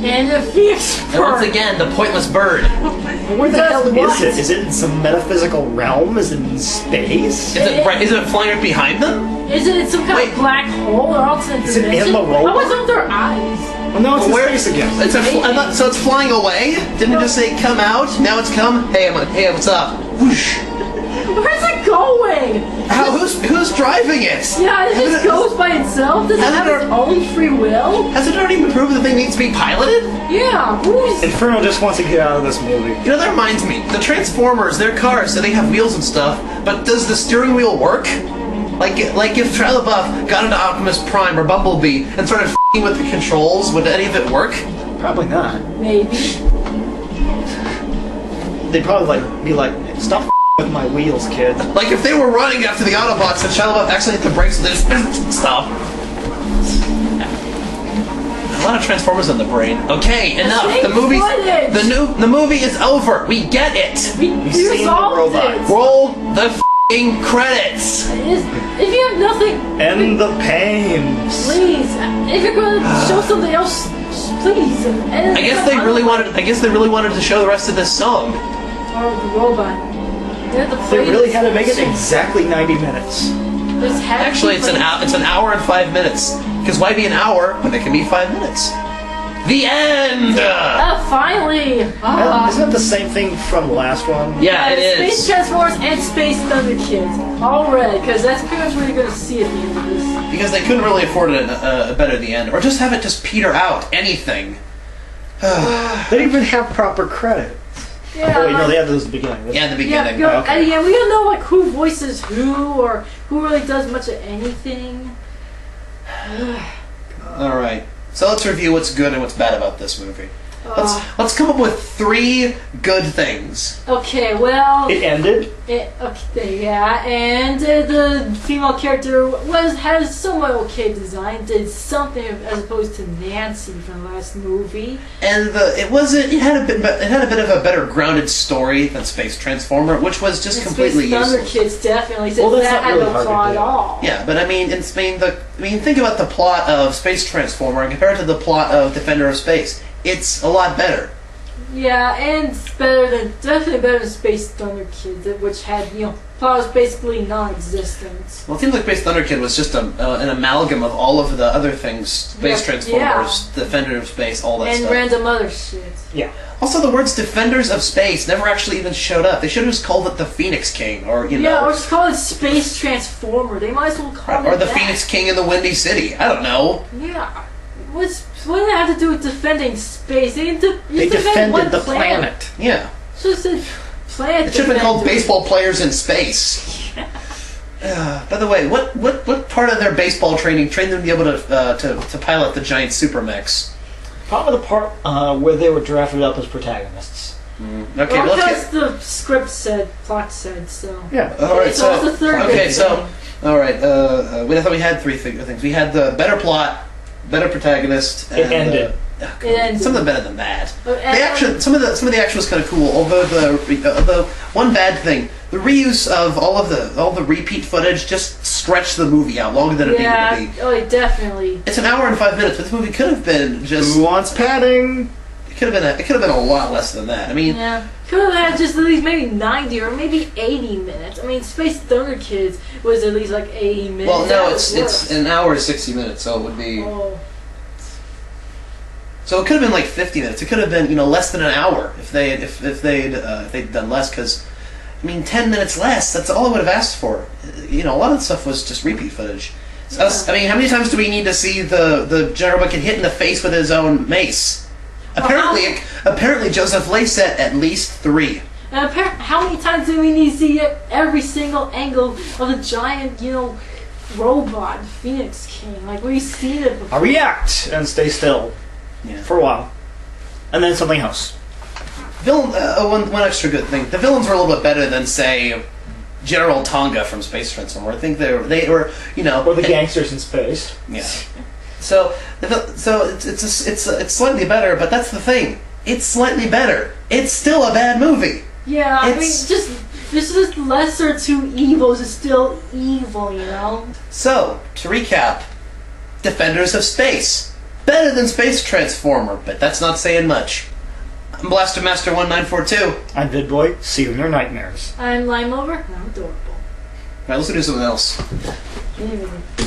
And the Phoenix And once again, the pointless bird. Where the hell What? is it? Is it in some metaphysical realm? Is it in space? Is it flying right behind them? Is it some kind of black hole or alternate Is it in dimension? the robot? How was it their eyes? Well, no, it's in Where- space again. So it's flying away? Didn't it just say come out? Now it's come? Hey, what's up? Whoosh. Where's it going? Who's driving it? Yeah, it just goes by itself. Does it have its own free will? Has it already been proven the thing needs to be piloted? Yeah. Who's... Inferno just wants to get out of this movie. You know, that reminds me. The Transformers, they're cars, so they have wheels and stuff, but does the steering wheel work? Like if Shia LaBeouf got into Optimus Prime or Bumblebee and started f***ing with the controls, would any of it work? Probably not. Maybe. They'd probably be like, stop with my wheels, kid. Like if they were running after the Autobots and Shia LaBeouf accidentally hit the brakes, so they just stop. A lot of Transformers on the brain. Okay, enough. The movie, the movie is over. We get it. We seen the resolved robot. it. Roll the f***ing credits. If you have nothing, End the pains. please. If you're going to show something else, please. I guess they really wanted to show the rest of this song. Or the robot. They really had to make it exactly 90 minutes. Actually, it's an hour and 5 minutes. Because why be an hour when it can be 5 minutes? The end. Finally. Isn't that the same thing from the last one? Yeah, it Space is. Transformers and Space Thunder Kids. All red, because that's pretty much what you're going to see at the end of this. Because they couldn't really afford a better the end, or just have it just peter out. Anything. They didn't even have proper credit. Yeah, Oh, wait, no, they had those at the beginning. Yeah, in the yeah, beginning. yeah, we don't know like who voices who or who really does much of anything. All right. So let's review what's good and what's bad about this movie. Let's come up with 3 good things. Okay, well, It ended. okay, yeah, and the female character has somewhat okay design. Did something as opposed to Nancy from the last movie. And it had a bit of a better grounded story than Space Transformer, which was just completely Space Thunder useless. Kids definitely. Well, that's that not had really no hard to plot do. at all. Yeah, but I mean, think about the plot of Space Transformer and compare it to the plot of Defender of Space. It's a lot better. Yeah, and it's definitely better than Space Thunder Kids, which had, plot was basically non-existent. Well, it seems like Space Thunder Kid was just an amalgam of all of the other things: Space Transformers, Defender of Space, all that and stuff. random other shit. Yeah. Also, the words Defenders of Space never actually even showed up. They should have just called it the Phoenix King, or Yeah, or just call it Space Transformer. They might as well call it or the that. Phoenix King in the Windy City. I don't know. Yeah. What does that have to do with defending space? They defended one the planet. planet. Yeah, So it's a planet. it should have been called defender. Baseball Players in Space. By the way, what part of their baseball training trained them to be able to pilot the giant super mechs? Probably the part where they were drafted up as protagonists. Okay, Well, let's because get. the script plot said so. Yeah. All right, So it's the third okay, good so thing. all right. I thought we had 3 things. We had the better plot, better protagonist. And, It ended. It ended. Something better than that. Oh, The action, some of the action was kind of cool. Although the one bad thing, the reuse of all the repeat footage just stretched the movie out longer than it needed to be. Oh, it definitely. It's an hour and 5 minutes, but this movie could have been just. Who wants padding? It could have been a lot less than that. I mean, Yeah. Could have had just at least maybe 90 or maybe 80 minutes. I mean, Space Thunder Kids was at least like 80 minutes. well, no, That was it's worse. an hour and 60 minutes, so it would be. Oh. So it could have been like 50 minutes. It could have been less than an hour if they'd done less. Because I mean, 10 minutes less. That's all I would have asked for. A lot of the stuff was just repeat footage. So I mean, how many times do we need to see the General get hit in the face with his own mace? Apparently, Joseph Lay said at least 3. And how many times do we need to see every single angle of the giant, robot Phoenix King? Like, we've seen it before. I react and stay still for a while, and then something else. One extra good thing. The villains were a little bit better than, say, General Tonga from Space Transformer. I think they were Or the gangsters in space. Yeah. So it's slightly better, but that's the thing. It's slightly better. It's still a bad movie. Yeah, I mean, just lesser two evils is still evil, So, to recap, Defenders of Space. better than Space Transformer, but that's not saying much. I'm Blaster Master 1942. I'm VidBoy. See you in your nightmares. I'm Lime Over. I'm adorable. Alright, let's do something else. Maybe.